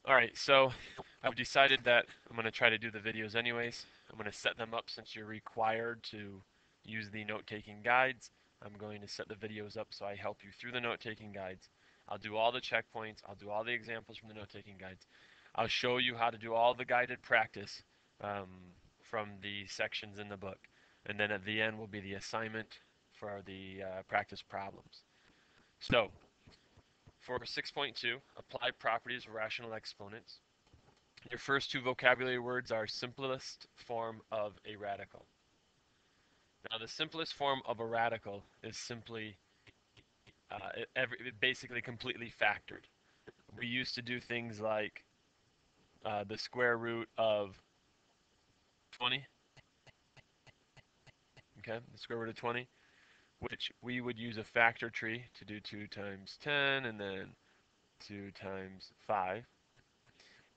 Alright, so I've decided that I'm going to try to do the videos anyways. I'm going to set them up since you're required to use the note-taking guides. I'm going to set the videos up so I help you through the note-taking guides. I'll do all the checkpoints. I'll do all the examples from the note-taking guides. I'll show you how to do all the guided practice um, from the sections in the book. And then at the end will be the assignment for the practice problems. So, for 6.2, apply properties of rational exponents. Your first two vocabulary words are simplest form of a radical. Now, the simplest form of a radical is simply basically completely factored. We used to do things like the square root of 20, okay, the square root of 20, which we would use a factor tree to do 2 times 10 and then 2 times 5.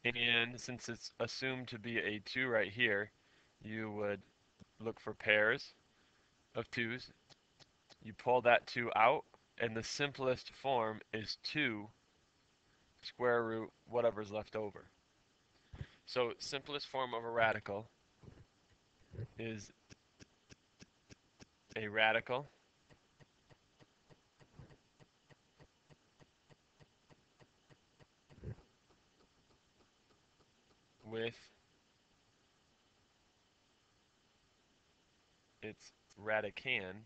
And since it's assumed to be a 2 right here, you would look for pairs of 2's. You pull that 2 out, and the simplest form is 2 square root whatever's left over. So simplest form of a radical is a radical with its radicand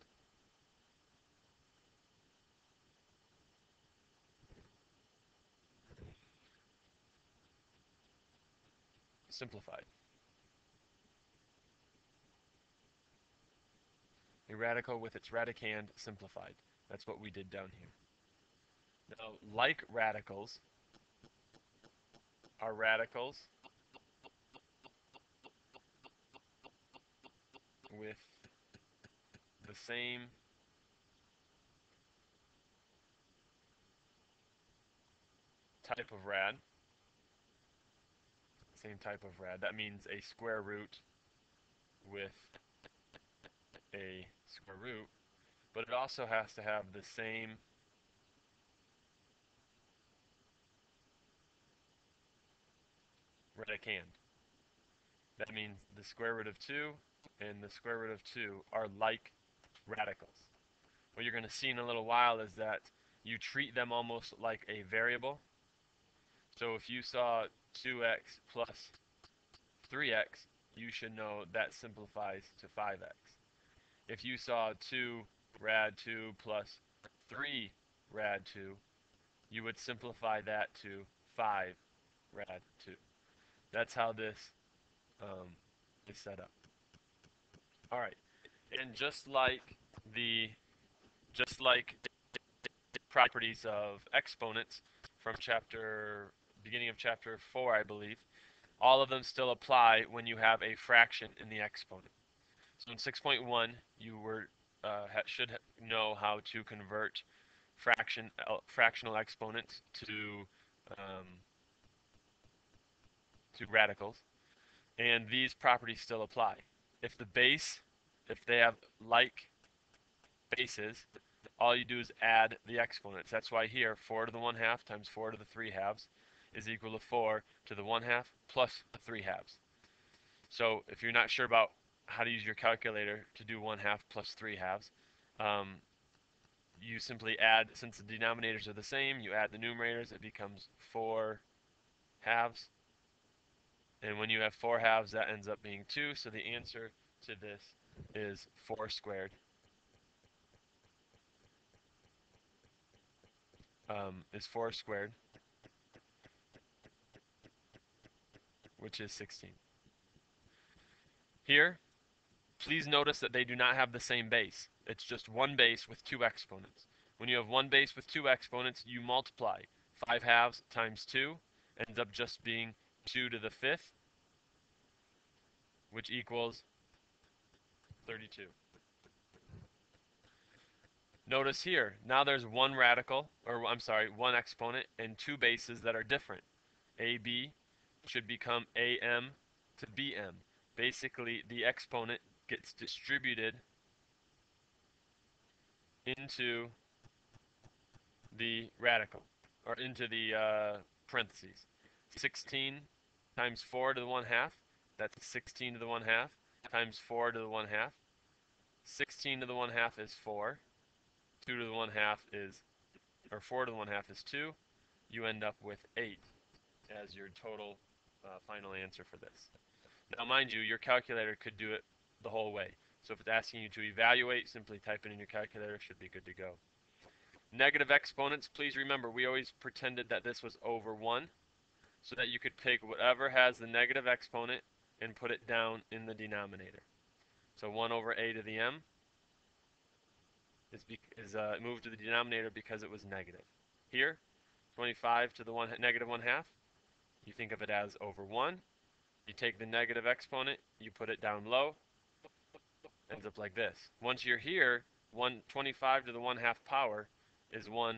simplified. A radical with its radicand simplified. That's what we did down here. Now, like radicals are radicals with the same type of rad. Same type of rad. That means a square root with a square root, but it also has to have the same radicand. That means the square root of 2 and the square root of 2 are like radicals. What you're going to see in a little while is that you treat them almost like a variable. So if you saw 2x plus 3x, you should know that simplifies to 5x. If you saw 2 rad 2 plus 3 rad 2, you would simplify that to 5 rad 2. That's how this um, is set up. All right, and the just like properties of exponents from beginning of chapter 4, I believe, all of them still apply when you have a fraction in the exponent. So in 6.1, you should know how to convert fractional exponents um, to radicals, and these properties still apply. If the base, if they have like bases, all you do is add the exponents. That's why here 4 to the 1/2 times 4 to the 3/2 is equal to 4 to the 1/2 plus the 3/2. So if you're not sure about how to use your calculator to do 1/2 plus 3/2, um, you simply add, since the denominators are the same, you add the numerators, it becomes 4/2. And when you have 4/2, that ends up being 2. So the answer to this is 4 squared. Is 4 squared, which is 16. Here, please notice that they do not have the same base. It's just one base with two exponents. When you have one base with two exponents, you multiply. 5/2 times 2 ends up just being 2 to the 5th, which equals 32. Notice here, now there's one radical, or I'm sorry, one exponent and two bases that are different. AB should become AM to BM. Basically, the exponent gets distributed into the radical, or into the parentheses. 16 times 4 to the 1 half, that's 16 to the 1 half, times 4 to the 1 half. 16 to the 1 half is 4. 2 to the 1 half is, or 4 to the 1 half is 2. You end up with 8 as your total final answer for this. Now, mind you, your calculator could do it the whole way. So if it's asking you to evaluate, simply type it in your calculator, should be good to go. Negative exponents, please remember, we always pretended that this was over 1, so that you could pick whatever has the negative exponent and put it down in the denominator. So 1 over a to the m is moved to the denominator because it was negative. Here, 25 to the negative 1 half, you think of it as over 1. You take the negative exponent, you put it down low, ends up like this. Once you're here, 25 to the 1 half power is 1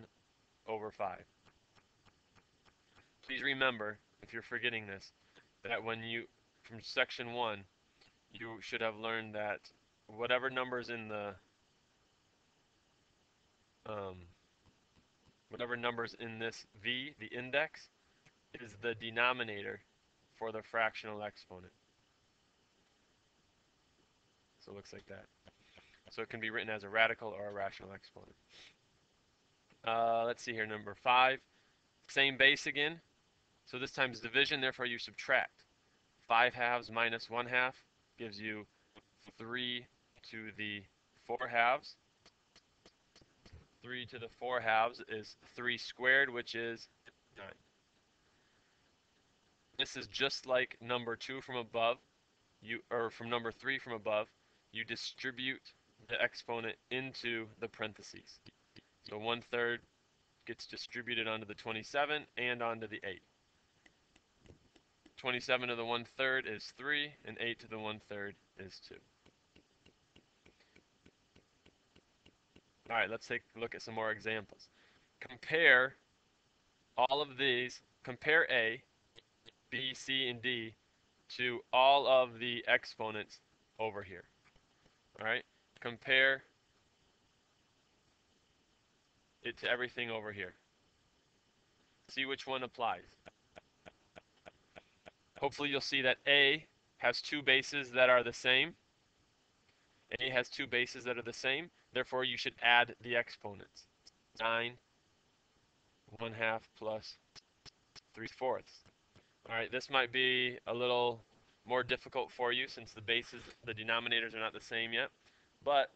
over 5. Please remember, if you're forgetting this, that when you, from section 1, you should have learned that whatever numbers in the whatever numbers in this v, the index, is the denominator for the fractional exponent. So it looks like that. So it can be written as a radical or a rational exponent. Let's see here, number 5. Same base again. So this time is division, therefore you subtract. 5 halves minus 1 half gives you 3 to the 4 halves. 3 to the 4 halves is 3 squared, which is 9. This is just like number 2 from above, or from number 3 from above. You distribute the exponent into the parentheses. So 1/3 gets distributed onto the 27 and onto the 8. 27 to the 1/3 is 3, and 8 to the 1/3 is 2. All right, let's take a look at some more examples. Compare all of these, compare A, B, C, and D to all of the exponents over here. All right, compare it to everything over here. See which one applies. Hopefully you'll see that A has 2 bases that are the same. A has 2 bases that are the same. Therefore, you should add the exponents. 9 1 half plus 3/4. All right, this might be a little more difficult for you since the bases, the denominators are not the same yet. But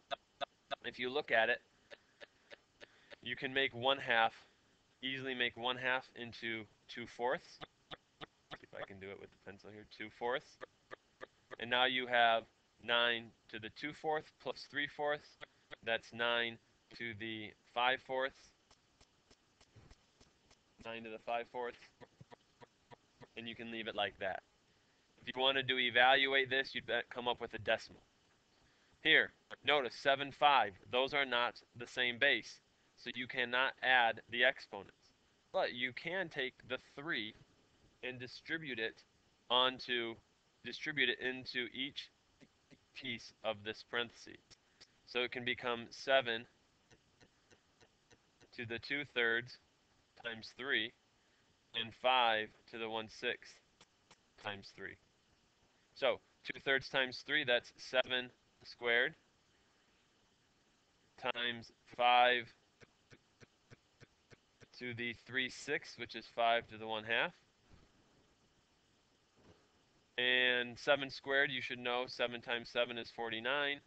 if you look at it, you can make 1 half, easily make 1 half into 2/4. See if I can do it with the pencil here, 2/4. And now you have 9 to the 2/4 plus 3/4. That's 9 to the 5/4. 9 to the 5/4. And you can leave it like that. If you wanted to evaluate this, you'd come up with a decimal. Here, notice 7, 5. Those are not the same base, so you cannot add the exponents. But you can take the 3 and distribute it into each piece of this parenthesis. So it can become 7 to the 2/3 times 3, and 5 to the 1/6 times 3. So 2/3 times 3, that's 7 squared, times 5 to the 3/6, which is 5 to the 1 half. And 7 squared, you should know, 7 times 7 is 49,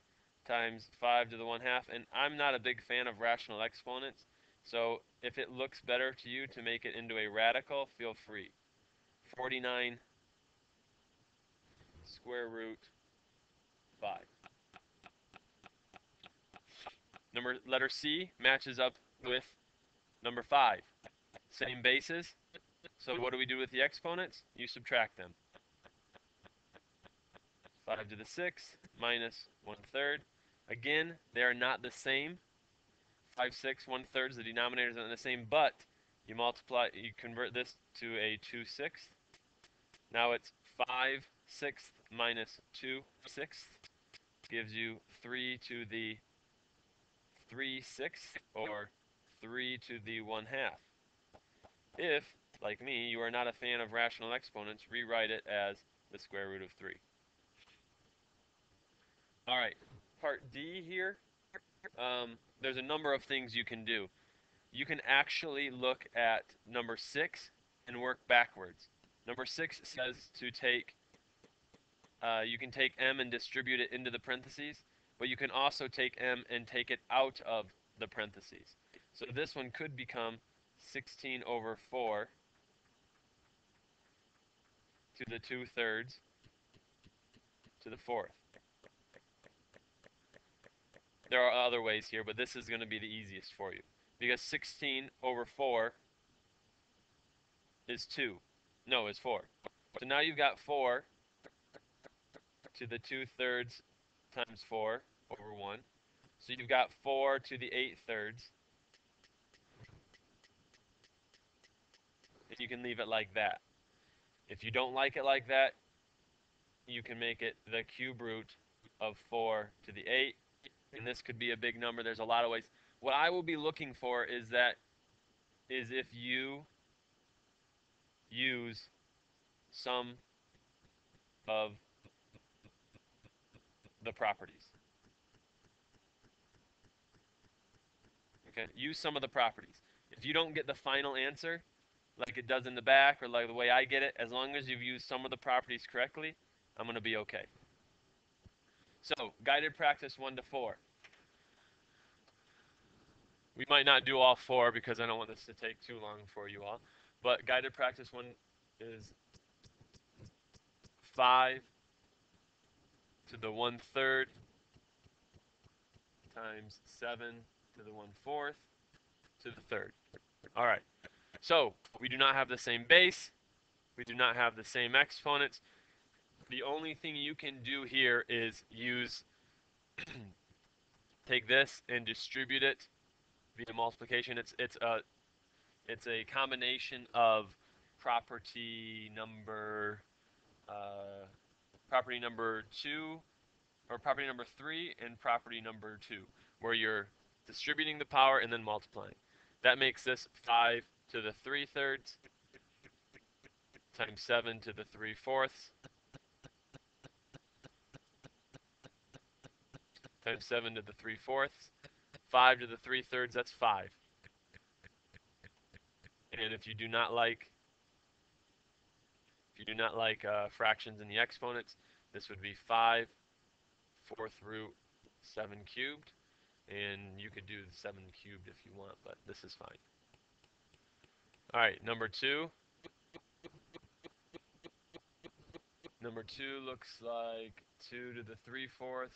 times 5 to the 1 half. And I'm not a big fan of rational exponents, so if it looks better to you to make it into a radical, feel free. 49 square root 5. Letter C matches up with number 5. Same bases. So what do we do with the exponents? You subtract them. 5 to the 6th minus 1/3. Again, they are not the same. 5, 6, 1/3, the denominators are not the same, but you convert this to a 2/6. Now it's 5/6 minus 2/6 gives you 3 to the 3/6, or 3 to the 1 half. If like me, you are not a fan of rational exponents, rewrite it as the square root of 3. All right, part D here, there's a number of things you can do. You can actually look at number 6 and work backwards. Number 6 says to take, you can take m and distribute it into the parentheses, but you can also take m and take it out of the parentheses. So this one could become 16 over 4 to the 2/3 to the 4th. There are other ways here, but this is going to be the easiest for you. Because 16 over 4 is 2. No, is 4. So now you've got 4 to the 2/3 times 4 over 1. So you've got 4 to the 8/3. And you can leave it like that. If you don't like it like that, you can make it the cube root of 4 to the 8. And this could be a big number. There's a lot of ways. What I will be looking for is if you use some of the properties. Okay, use some of the properties. If you don't get the final answer, like it does in the back, or like the way I get it, as long as you've used some of the properties correctly, I'm going to be okay. So, guided practice 1 to 4. We might not do all 4 because I don't want this to take too long for you all. But guided practice 1 is 5 to the 1/3 times 7 to the 1/4 to the 3rd. All right. So, we do not have the same base. We do not have the same exponents. The only thing you can do here is use, take this and distribute it via multiplication. It's a combination of property number property number 2 or property number 3 and property number 2, where you're distributing the power and then multiplying. That makes this 5 to the 3/3 times 7 to the 3/4 times 7 to the 3/4. 5 to the 3/3, that's 5. And if you do not like fractions in the exponents, this would be 5 4th root 7 cubed. And you could do 7 cubed if you want, but this is fine. All right, number 2. Number 2 looks like 2 to the 3/4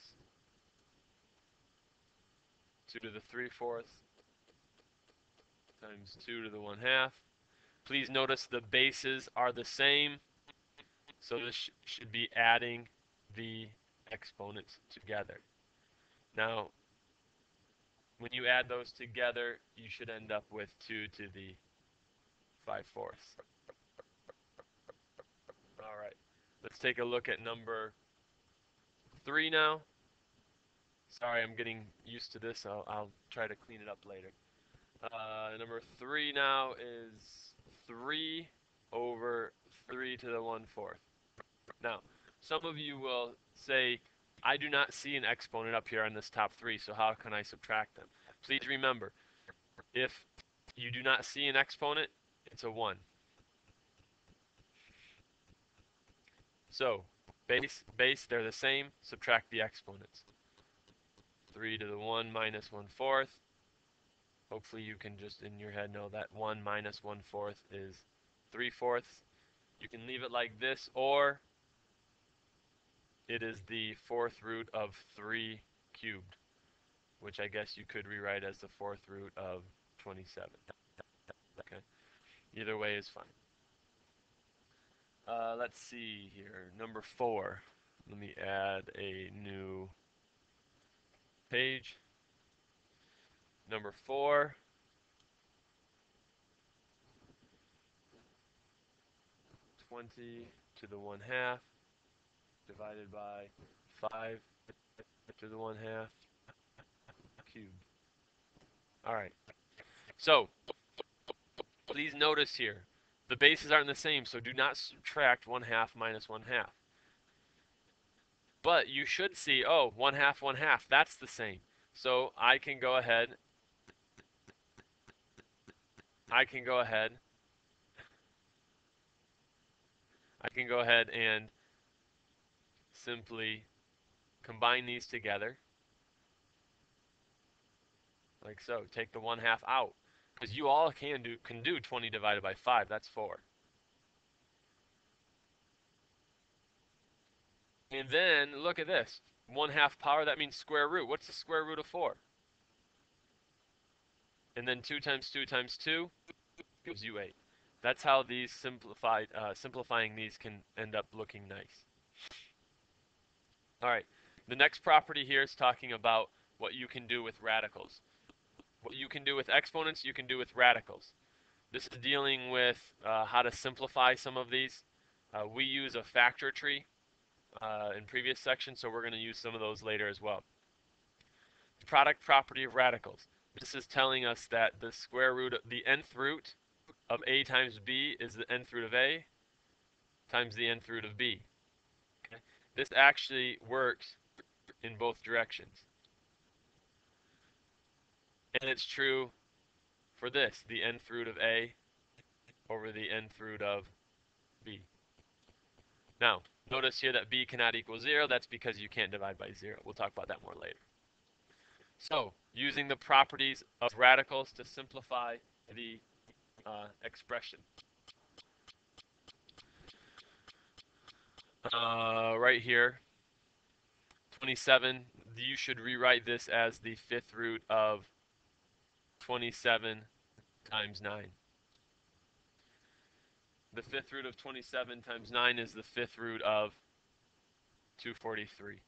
2 to the 3/4 times 2 to the 1/2. Please notice the bases are the same, so this should be adding the exponents together. Now, when you add those together, you should end up with 2 to the 5/4. All right, let's take a look at number 3 now. Sorry, I'm getting used to this. I'll try to clean it up later. Number 3 now is 3 over 3 to the 1/4. Now, some of you will say, I do not see an exponent up here on this top 3, so how can I subtract them? Please remember, if you do not see an exponent, it's a 1. So, base, they're the same. Subtract the exponents. 3 to the 1 minus 1/4. Hopefully you can just in your head know that 1 minus 1/4 is 3/4. You can leave it like this, or it is the 4th root of 3 cubed, which I guess you could rewrite as the 4th root of 27. Okay, either way is fine. Let's see here, number 4. Let me add a new page. Number 4. 20 to the 1/2 divided by 5 to the 1/2 cubed. All right. So please notice here, The bases aren't the same, so do not subtract 1/2 minus 1/2. But you should see, oh, 1/2, 1/2, that's the same. So I can go ahead I can go ahead and simply combine these together like so. Take the 1/2 out, because you all can do 20 divided by 5. That's 4. And then look at this. 1/2 power, that means square root. What's the square root of 4? And then 2 times 2 times 2 gives you 8. That's how these simplifying these can end up looking nice. All right, the next property here is talking about what you can do with radicals. What you can do with exponents, you can do with radicals. This is dealing with how to simplify some of these. We use a factor tree in previous sections, so we're going to use some of those later as well. The product property of radicals. This is telling us that the square root, the nth root of a times b is the nth root of a times the nth root of b. Okay? This actually works in both directions. And it's true for this, the nth root of a over the nth root of b. Now, notice here that b cannot equal 0. That's because you can't divide by 0. We'll talk about that more later. So, using the properties of radicals to simplify the expression. Right here, 27, you should rewrite this as the 5th root of 27 times 9. The 5th root of 27 times 9 is the 5th root of 243.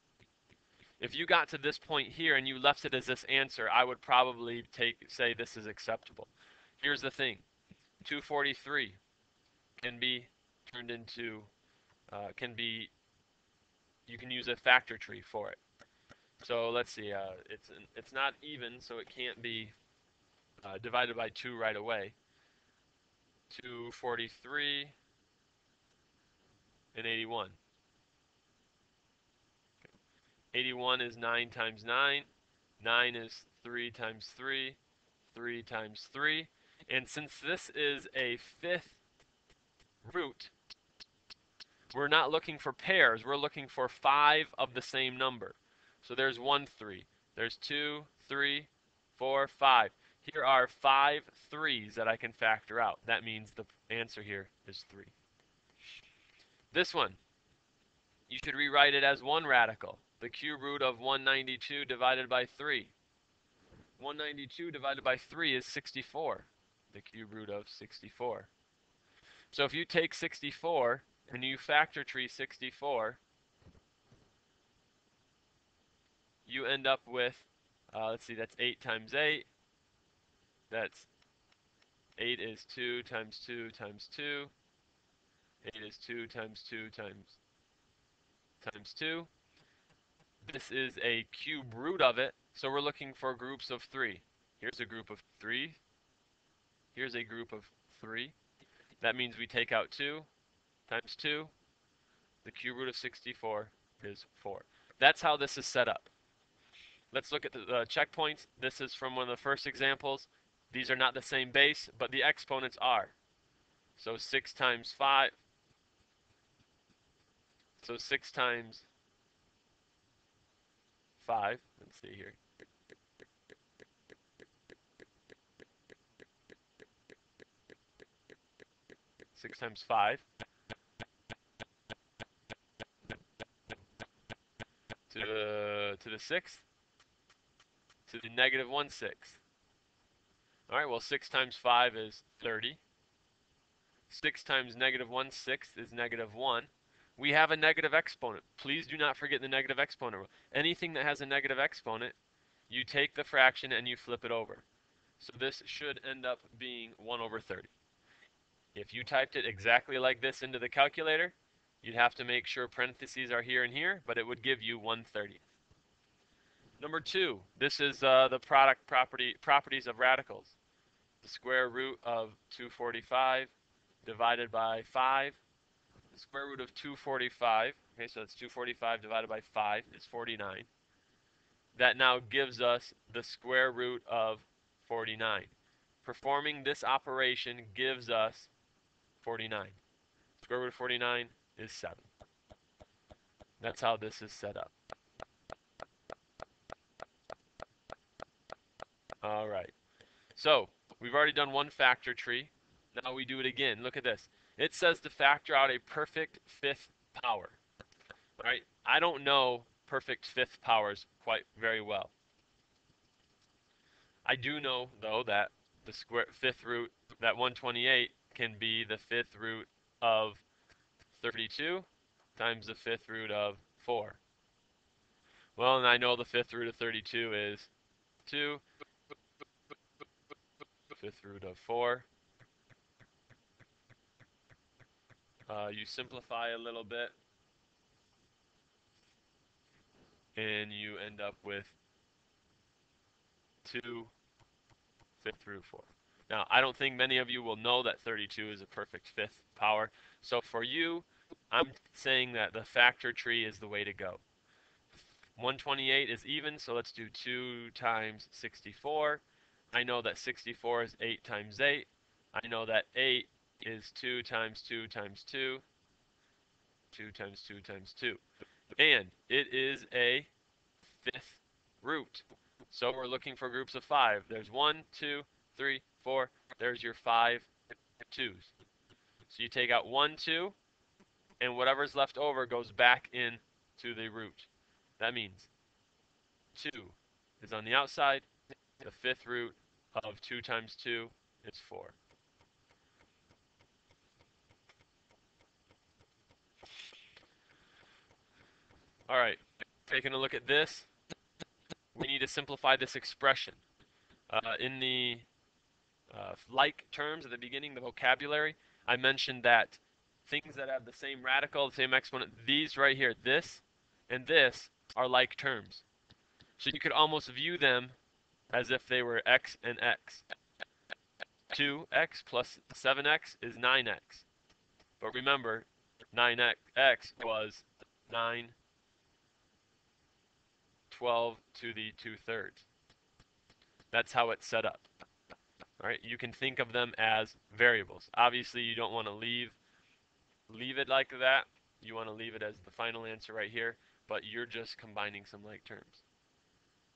If you got to this point here and you left it as this answer, I would probably say this is acceptable. Here's the thing. 243 can be turned into, you can use a factor tree for it. So let's see, it's not even, so it can't be divided by 2 right away. 243 and 81. 81 is 9 times 9. 9 is 3 times 3. 3 times 3. And since this is a 5th root, we're not looking for pairs. We're looking for 5 of the same number. So there's 1 3. There's 2, 3, 4, 5. Here are 5 3's that I can factor out. That means the answer here is 3. This one, you should rewrite it as one radical. The cube root of 192 divided by 3. 192 divided by 3 is 64. The cube root of 64. So if you take 64 and you factor tree 64, you end up with, let's see, that's 8 times 8. That's 8 is 2 times 2 times 2. 8 is 2 times 2 times 2. This is a cube root of it, so we're looking for groups of 3. Here's a group of 3. Here's a group of 3. That means we take out 2 times 2. The cube root of 64 is 4. That's how this is set up. Let's look at the checkpoints. This is from one of the first examples. These are not the same base, but the exponents are. So 6 times 5. So 6 times 5. Let's see here. 6 times 5 to the 6th to the negative 1/6. All right, well, 6 times 5 is 30. 6 times negative 1/6 is negative 1. We have a negative exponent. Please do not forget the negative exponent rule. Anything that has a negative exponent, you take the fraction and you flip it over. So this should end up being 1 over 30. If you typed it exactly like this into the calculator, you'd have to make sure parentheses are here and here, but it would give you 1/30. Number 2, this is the properties of radicals. The square root of 245 divided by 5. The square root of 245. Okay, so that's 245 divided by 5 is 49. That now gives us the square root of 49. Performing this operation gives us 49. Square root of 49 is 7. That's how this is set up. All right. So we've already done one factor tree. Now we do it again. Look at this. It says to factor out a perfect fifth power. All right. I don't know perfect fifth powers quite very well. I do know, though, that the fifth root, that 128 can be the fifth root of 32 times the fifth root of 4. Well, and I know the fifth root of 32 is 2, fifth root of 4. You simplify a little bit, and you end up with 2 fifth root 4. Now, I don't think many of you will know that 32 is a perfect fifth power. So for you, I'm saying that the factor tree is the way to go. 128 is even, so let's do 2 times 64. I know that 64 is 8 times 8. I know that 8 is 2 times 2 times 2. 2 times 2 times 2. And it is a fifth root. So we're looking for groups of 5. There's 1, 2, 3, 4. There's your 5 twos. So you take out 1, 2, and whatever's left over goes back in to the root. That means 2 is on the outside. The fifth root of 2 times 2 is 4. All right, taking a look at this, we need to simplify this expression. In the like terms at the beginning, the vocabulary, I mentioned that things that have the same radical, the same exponent, these right here, this and this, are like terms. So you could almost view them as if they were x and x. 2x plus 7x is 9x. But remember, 9x was 9, 12 to the 2/3. That's how it's set up. All right, you can think of them as variables. Obviously, you don't want to leave it like that. You want to leave it as the final answer right here, but you're just combining some like terms.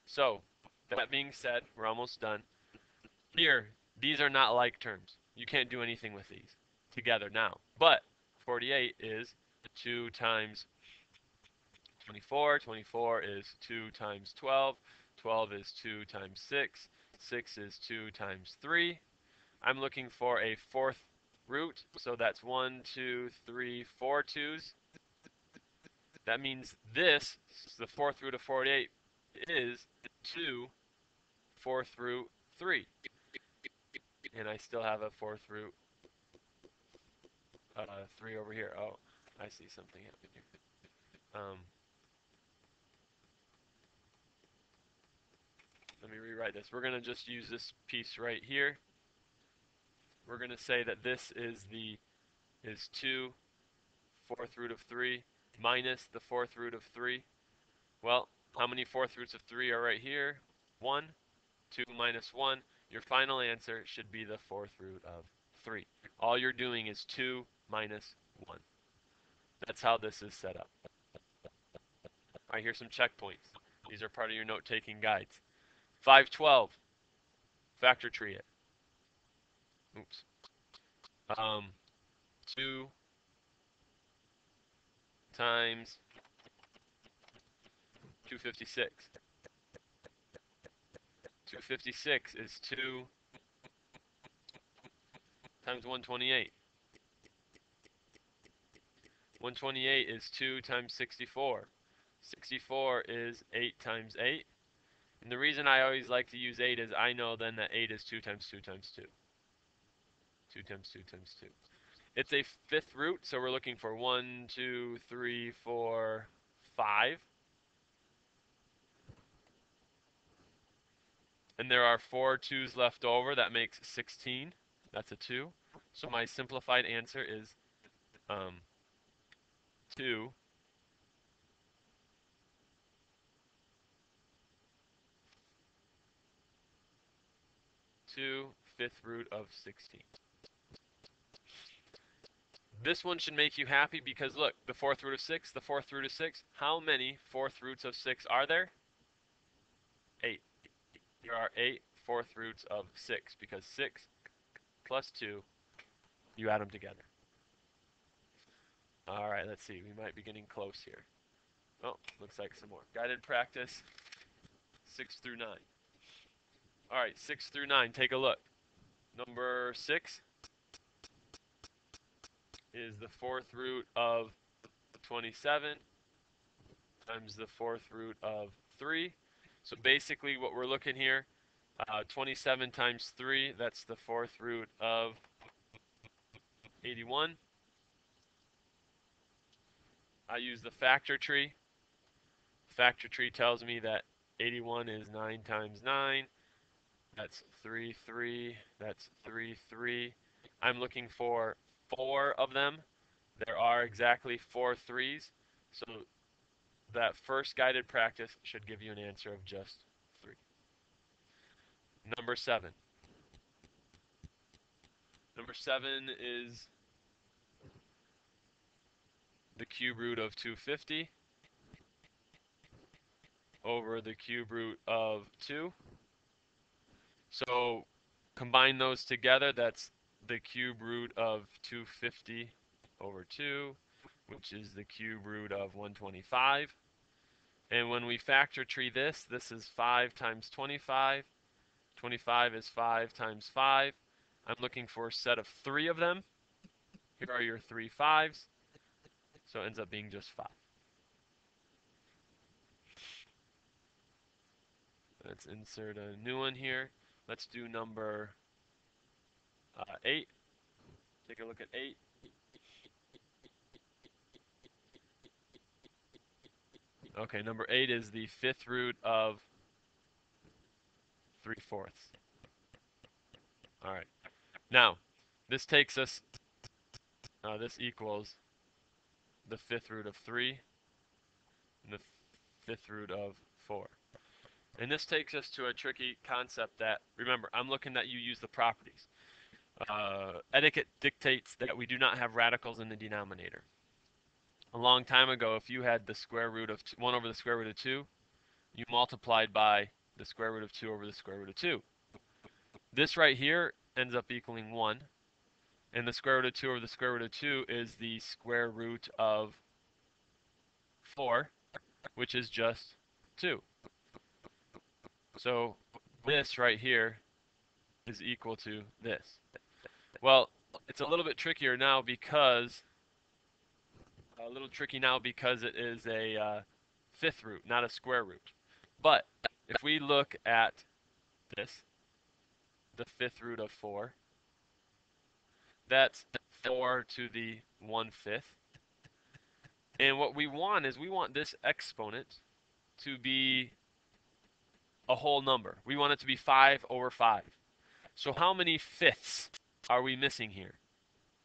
So, that being said, we're almost done. Here, these are not like terms. You can't do anything with these together now. But 48 is 2 times 24. 24 is 2 times 12. 12 is 2 times 6. 6 is 2 times 3. I'm looking for a fourth root, so that's 1, 2, 3, 4 twos. That means this, the fourth root of 48, is 2 fourth root 3. And I still have a fourth root 3 over here. Oh, I see something happening here. Let me rewrite this. We're going to just use this piece right here. We're going to say that this is 2 fourth root of 3 minus the fourth root of 3. Well, how many fourth roots of 3 are right here? 1. 2 minus 1. Your final answer should be the fourth root of 3. All you're doing is 2 minus 1. That's how this is set up. All right, here's some checkpoints. These are part of your note-taking guides. 512. Factor tree it. Oops. 2 times 256. 256 is 2 times 128. 128 is 2 times 64. 64 is 8 times 8. And the reason I always like to use 8 is I know then that 8 is 2 times 2 times 2. 2 times 2 times 2. It's a fifth root, so we're looking for 1, 2, 3, 4, 5. And there are 4 2's left over. That makes 16. That's a 2. So my simplified answer is 2 fifth root of 16. This one should make you happy because look, the fourth root of 6, the fourth root of 6. How many fourth roots of 6 are there? 8. There are 8 fourth roots of 6 because 6 plus 2, you add them together. All right, let's see. We might be getting close here. Oh, looks like some more. Guided practice 6 through 9. All right, 6 through 9, take a look. Number 6 is the fourth root of 27 times the fourth root of 3. So basically what we're looking here, 27 times 3, that's the fourth root of 81. I use the factor tree. Factor tree tells me that 81 is 9 times 9. That's 3, 3. That's 3, 3. I'm looking for 4 of them. There are exactly 4 3s. So that first guided practice should give you an answer of just 3. Number 7. Number 7 is the cube root of 250 over the cube root of 2. So combine those together, that's the cube root of 250 over 2, which is the cube root of 125. And when we factor tree this, this is 5 times 25. 25 is 5 times 5. I'm looking for a set of 3 of them. Here are your 3 5s. So it ends up being just 5. Let's insert a new one here. Let's do number 8. Take a look at 8. Okay, number 8 is the fifth root of 3/4. All right. Now, this takes us, this equals the fifth root of 3 and the fifth root of 4. And this takes us to a tricky concept that, remember, I'm looking that you use the properties. Etiquette dictates that we do not have radicals in the denominator. A long time ago, if you had the square root of 1 over the square root of 2, you multiplied by the square root of 2 over the square root of 2. This right here ends up equaling 1. And the square root of 2 over the square root of 2 is the square root of 4, which is just 2. So this right here is equal to this. Well, it's a little bit trickier now because, it is a fifth root, not a square root. But if we look at this, the fifth root of 4, that's 4 to the 1/5. And what we want is we want this exponent to be a whole number. We want it to be 5 over 5. So how many fifths are we missing here?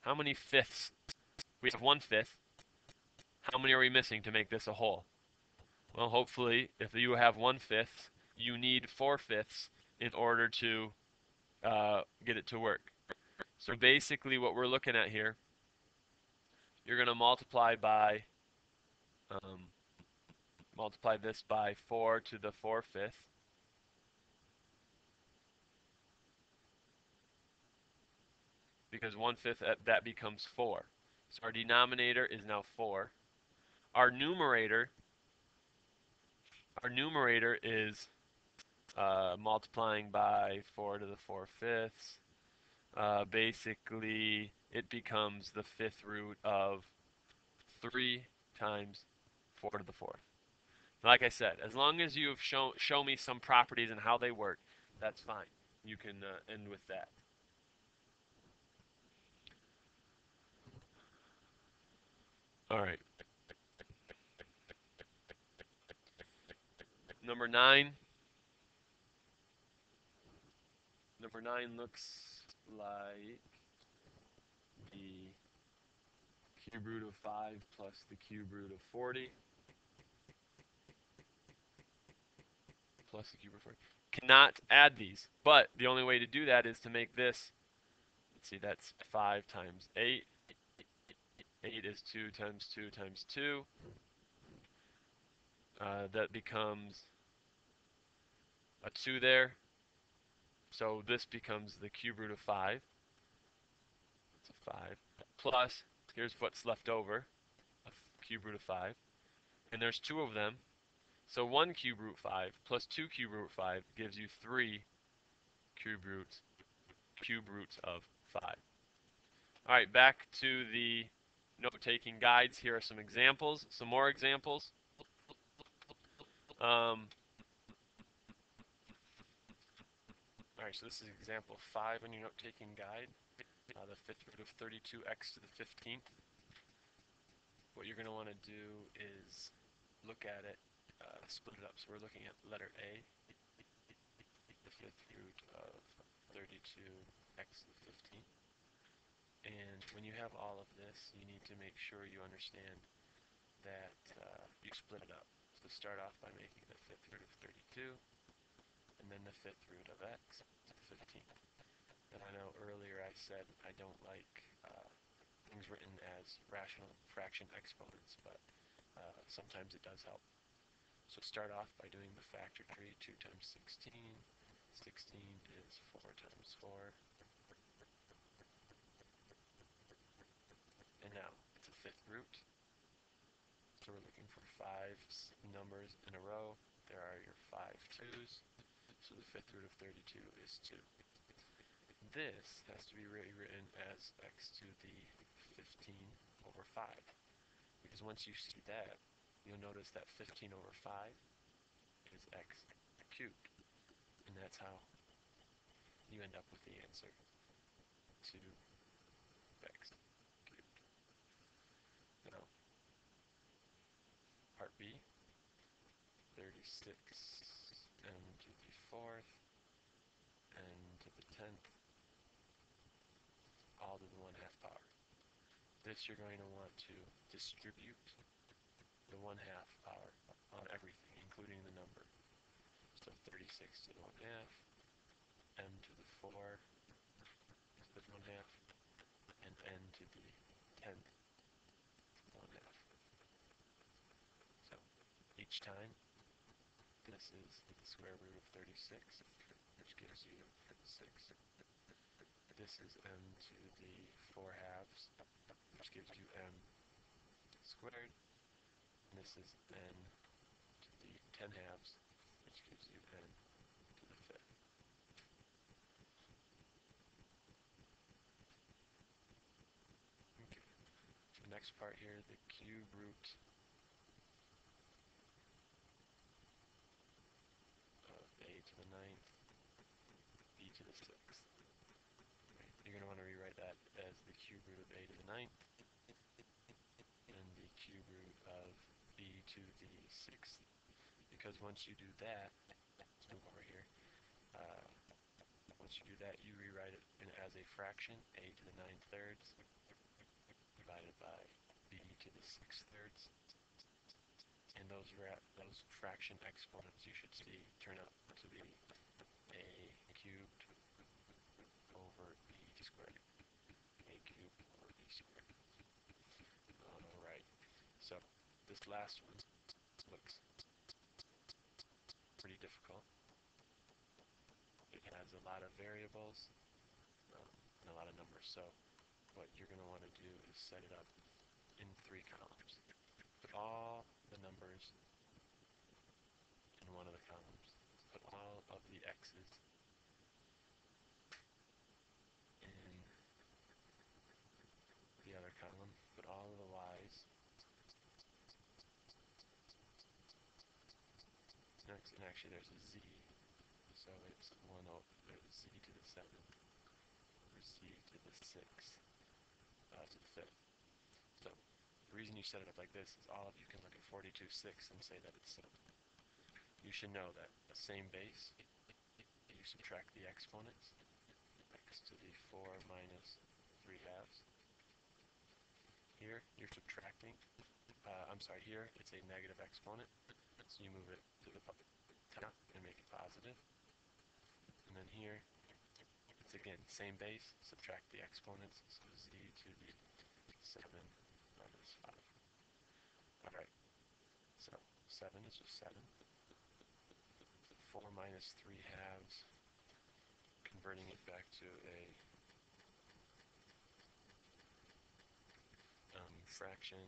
How many fifths? We have 1/5. How many are we missing to make this a whole? Well, hopefully, if you have 1/5, you need 4/5 in order to get it to work. So basically what we're looking at here, you're going to multiply this by 4 to the 4/5. Because 1/5, that becomes 4. So our denominator is now 4. Our numerator is multiplying by 4 to the 4/5. Basically, it becomes the fifth root of 3 times 4 to the 4th. Like I said, as long as you've show me some properties and how they work, that's fine. You can end with that. All right. Number 9. Number 9 looks like cube root of 5 plus the cube root of 40 plus the cube root of 40. Cannot add these, but the only way to do that is to make this, let's see, that's 5 times 8. 8 is 2 times 2 times 2. That becomes a 2 there. So this becomes the cube root of 5. It's a 5. Plus, here's what's left over, a cube root of 5. And there's 2 of them. So 1 cube root 5 plus 2 cube root 5 gives you 3 cube roots of 5. All right, back to the note-taking guides. Here are some examples, some more examples. All right, so this is example 5 on your note-taking guide. The fifth root of 32x to the 15th. What you're going to want to do is look at it, split it up. So we're looking at letter A, the fifth root of 32x to the 15th. And when you have all of this, you need to make sure you understand that you split it up. So start off by making the fifth root of 32, and then the fifth root of x to the 15th. And I know earlier I said I don't like things written as rational fraction exponents, but sometimes it does help. So start off by doing the factor tree. 2 times 16. 16 is 4 times 4. And now it's a fifth root. So we're looking for 5 numbers in a row. There are your 5 2's. So the fifth root of 32 is 2. This has to be rewritten as x to the 15 over 5. Because once you see that, you'll notice that 15 over 5 is x cubed. And that's how you end up with the answer to x cubed. Now, part B, 36 m to the 4th n to the 10th, all to the 1/2 power. This you're going to want to distribute the 1/2 power on everything, including the number. So 36 to the 1/2, m to the 4 to the 1/2, and n to the 10th to the 1/2. So each time, this is the square root of 36, which gives you 6. This is m to the 4/2, which gives you m squared. And this is n to the 10/2, which gives you n to the 5th. Okay. The next part here, the cube root of a to the 9th, b to the 6th. Right. You're going to want to rewrite that as the cube root of a to the 9th and the cube root of b to the 6th. Because once you do that, let's move over here. Once you do that, you rewrite it as a fraction, a to the 9/3 divided by b to the 6/3. And those fraction exponents you should see turn out to be a cubed over b squared. A cubed over b squared. Alright, so this last one looks pretty difficult. It has a lot of variables and a lot of numbers. So what you're going to want to do is set it up in 3 columns. Put all the numbers in one of the columns. Put all of the x's in the other column. Put all of the y's next. And actually there's a z. So it's 1 over z to the 7th over z to the 6th to the 5th. So the reason you set it up like this is all of you can look at 42/6 and say that it's simple. You should know that the same base, you subtract the exponents, x to the 4 minus 3/2, Here, you're subtracting. Here it's a negative exponent, so you move it to the top and make it positive. And then here, it's again, same base, subtract the exponents, so z to the 7 minus 5. Alright, so 7 is just 7. 4 minus 3 halves, converting it back to a fraction,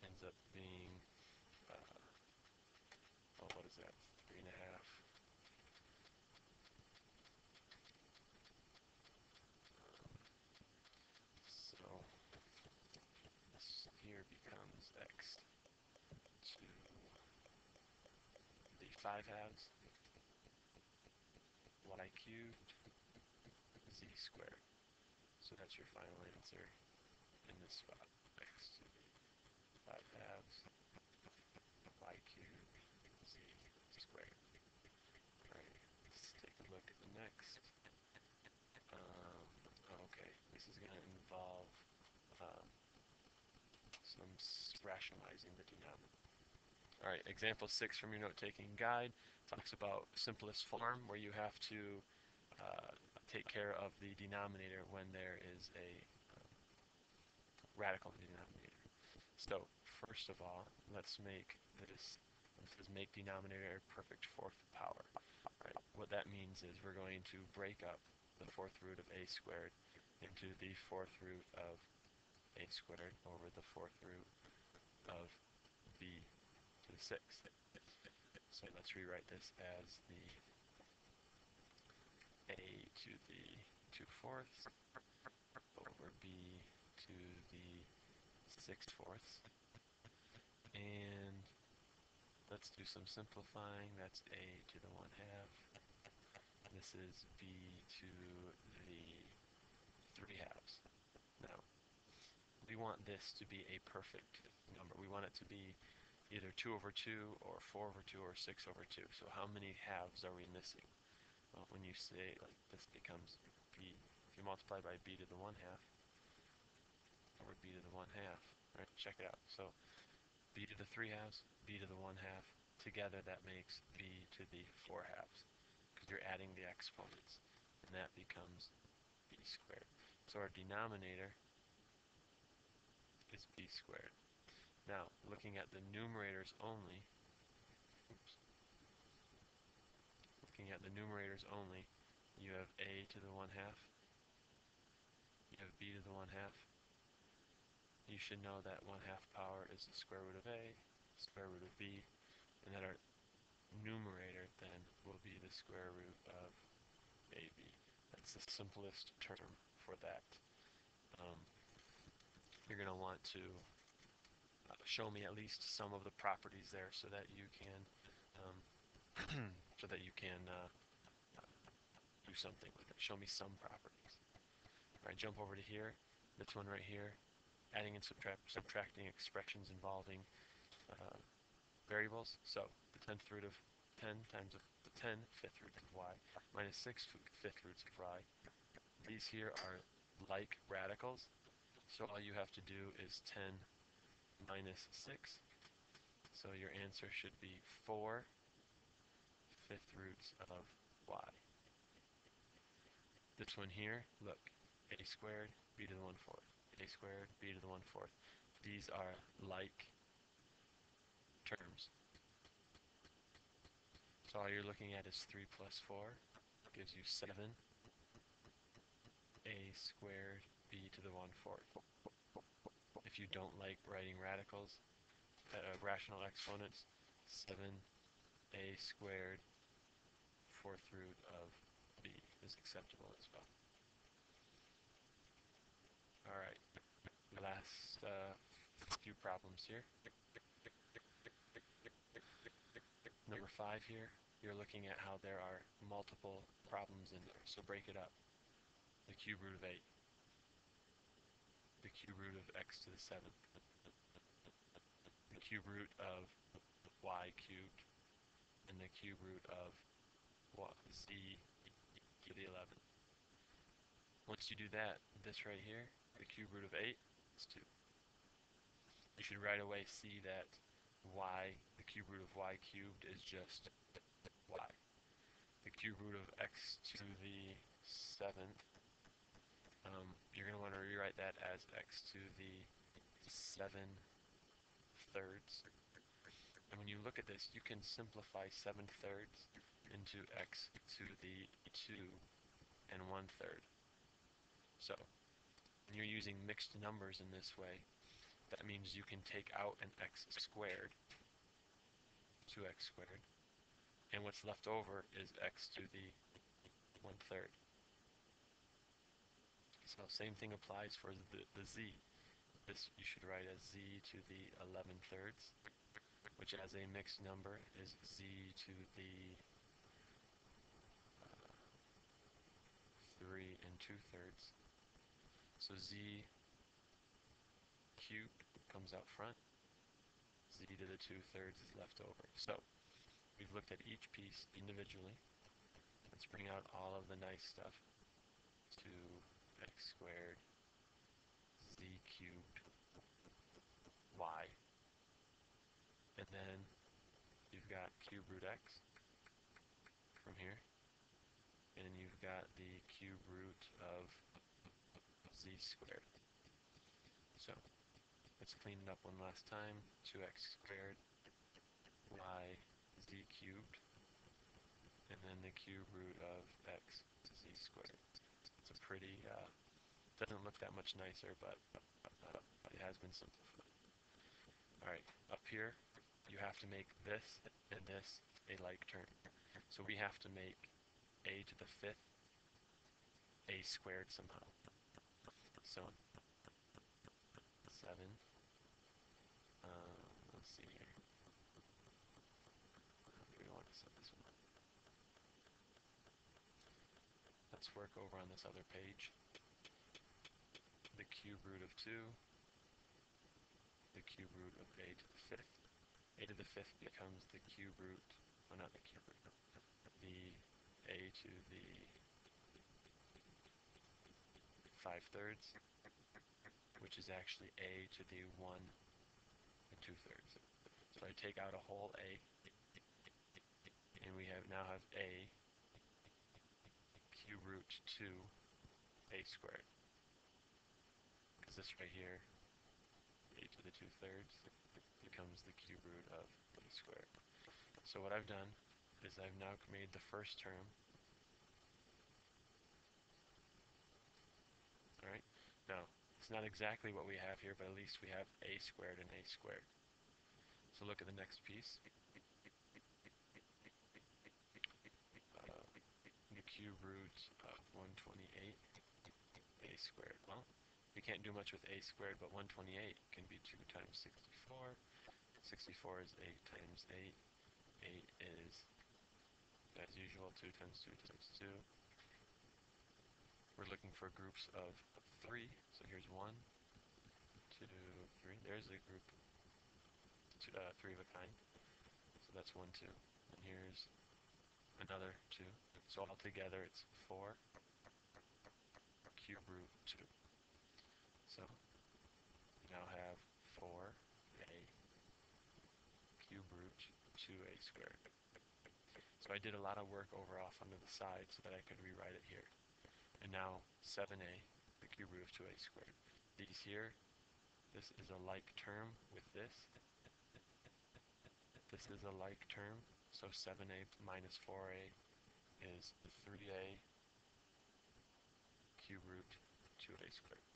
ends up being, what is that, 3.5. So this here becomes x to the 5 halves, y cubed, z squared. So that's your final answer in this spot. X to the 5 halves, y cubed, z squared. Alright, let's take a look at the next. Okay, this is going to involve some rationalizing the denominator. Alright, example 6 from your note-taking guide talks about simplest form, where you have to take care of the denominator when there is a radical in the denominator. So, first of all, let's make this says make denominator a perfect fourth power. Right? What that means is we're going to break up the fourth root of a squared into the fourth root of a squared over the fourth root of b to the sixth. So let's rewrite this as the a to the 2/4 over b to the 6/4. And let's do some simplifying. That's a to the 1/2. This is b to the 3/2. Now, we want this to be a perfect number. We want it to be either 2 over 2 or 4 over 2 or 6 over 2. So how many halves are we missing? Well, when you say, like, this becomes b, if you multiply by b to the 1/2 over b to the 1/2, right, check it out. So b to the 3/2, b to the 1/2, together that makes b to the 4/2, because you're adding the exponents, and that becomes b squared. So our denominator is b squared. Now, looking at the numerators only, you have a to the 1/2, you have b to the 1/2. You should know that 1/2 power is the square root of a, square root of b, and that our numerator then will be the square root of ab. That's the simplest term for that. You're going to want to show me at least some of the properties there so that you can do something with it. Show me some properties. All right, jump over to here. This one right here, adding and subtracting expressions involving variables. So the 10th root of 10 times the 10 fifth roots of y minus 6 fifth roots of y. These here are like radicals. So all you have to do is 10 minus 6. So your answer should be 4 fifth roots of y. This one here, look, a squared, b to the 1/4. A squared, b to the 1/4. These are like terms. So all you're looking at is 3 plus 4 gives you 7. A squared, b to the 1/4. If you don't like writing radicals, rational exponents, 7a squared fourth root of b is acceptable as well. Alright, last few problems here. Number 5 here, you're looking at how there are multiple problems in there, so break it up. The cube root of 8, the cube root of x to the 7th, the cube root of y cubed, and the cube root of z to the 11th. Once you do that, this right here, the cube root of 8 is 2. you should right away see that y, the cube root of y cubed is just y. The cube root of x to the 7th, you're going to want to rewrite that as x to the 7/3. And when you look at this, you can simplify 7/3 into x to the 2 1/3. So when you're using mixed numbers in this way, that means you can take out an x squared, 2x squared, and what's left over is x to the 1/3. So same thing applies for the z. This you should write as z to the 11/3, which as a mixed number is z to the 3 2/3. So z cubed comes out front, z to the 2/3 is left over. So we've looked at each piece individually. Let's bring out all of the nice stuff. 2x squared, z cubed, y. And then you've got cube root x from here. And you've got the cube root of z squared. So let's clean it up one last time. 2x squared, y, z cubed, and then the cube root of x z squared. It's a pretty, doesn't look that much nicer, but it has been simplified. Alright, up here, you have to make this and this a like term. So we have to make a to the 5th a squared somehow. So 7, let's see here. How do we want to set this one up? Let's work over on this other page. The cube root of 2, the cube root of a to the 5th. A to the 5th becomes the cube root, well not the cube root, the a to the 5/3, which is actually a to the 1 2/3. So I take out a whole a, and we now have a cube root 2 a squared. Because this right here, a to the 2/3, becomes the cube root of a squared. So what I've done is I've now made the first term. Alright, now it's not exactly what we have here, but at least we have a squared and a squared. So look at the next piece. The cube root of 128 a squared. Well, we can't do much with a squared, but 128 can be 2 times 64. 64 is 8 times 8. 8 is, as usual, 2 times 2 times 2. We're looking for groups of 3. So here's 1, 2, 3. There's a group, 3 of a kind. So that's 1, 2. And here's another 2. So altogether it's 4 cube root 2. So we now have 4a cube root 2a squared. So I did a lot of work over off onto the side so that I could rewrite it here. And now 7a, the cube root of 2a squared. These here, this is a like term with this. This is a like term, so 7a minus 4a is 3a cube root 2a squared.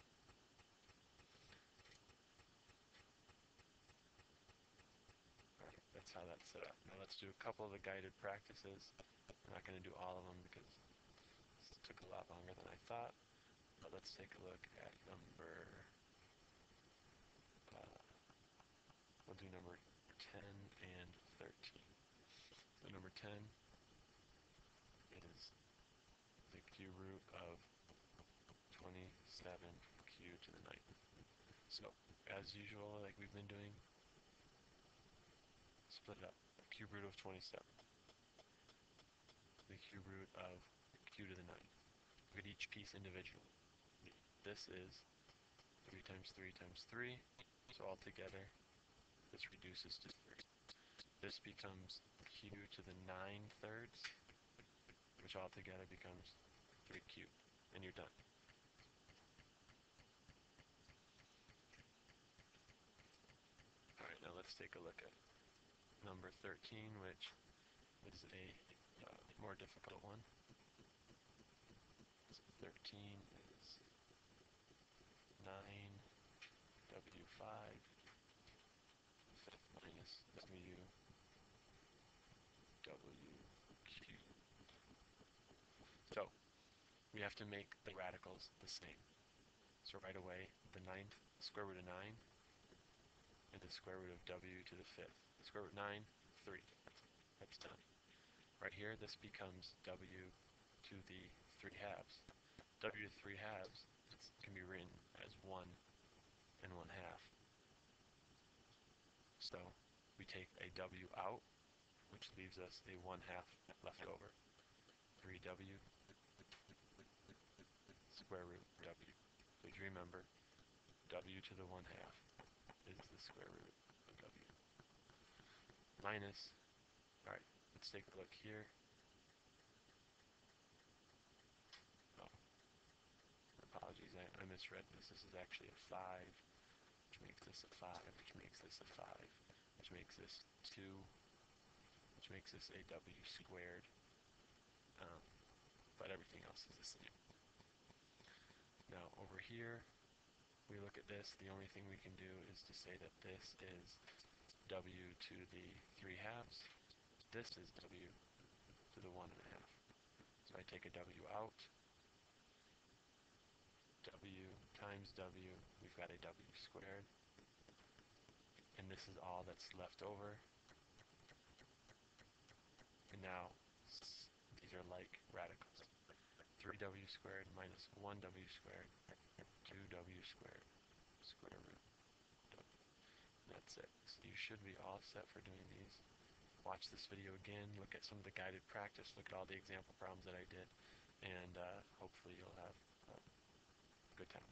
Alright, that's how that's set up. Now let's do a couple of the guided practices. I'm not going to do all of them because this took a lot longer than I thought. But let's take a look at number, we'll do number 10 and 13. So number 10 is the cube root of 27 q to the 9th. So, as usual, like we've been doing, split it up. Cube root of 27. The cube root of q to the 9th. Look at each piece individually. This is 3 times 3 times 3. So altogether, this reduces to 3. This becomes q to the 9/3, which altogether becomes 3 cubed, and you're done. Alright, now let's take a look at number 13, which is a more difficult one. So 13 is 9w5 fifth minus w cubed. So we have to make the radicals the same. So right away, the square root of 9 and the square root of w to the 5th. The square root of 9, 3. That's done. Right here, this becomes w to the 3 halves. W to 3 halves can be written as 1 and 1/2. So we take a w out, which leaves us a 1/2 left over. 3w square root w. Please remember, w to the 1/2 is the square root of w. Minus, alright, let's take a look here. Oh, apologies, I misread this. This is actually a 5, which makes this a 5, which makes this a 5, which makes this 2, which makes this a w squared, but everything else is the same. Now over here, we look at this, the only thing we can do is to say that this is w to the 3 halves, this is w to the 1/2. So I take a w out, w times w, we've got a w squared, and this is all that's left over. And now these are like radicals. 3w squared minus 1w squared, 2w squared, square root w. That's it. So you should be all set for doing these. Watch this video again, look at some of the guided practice, look at all the example problems that I did, and hopefully you'll have a good time.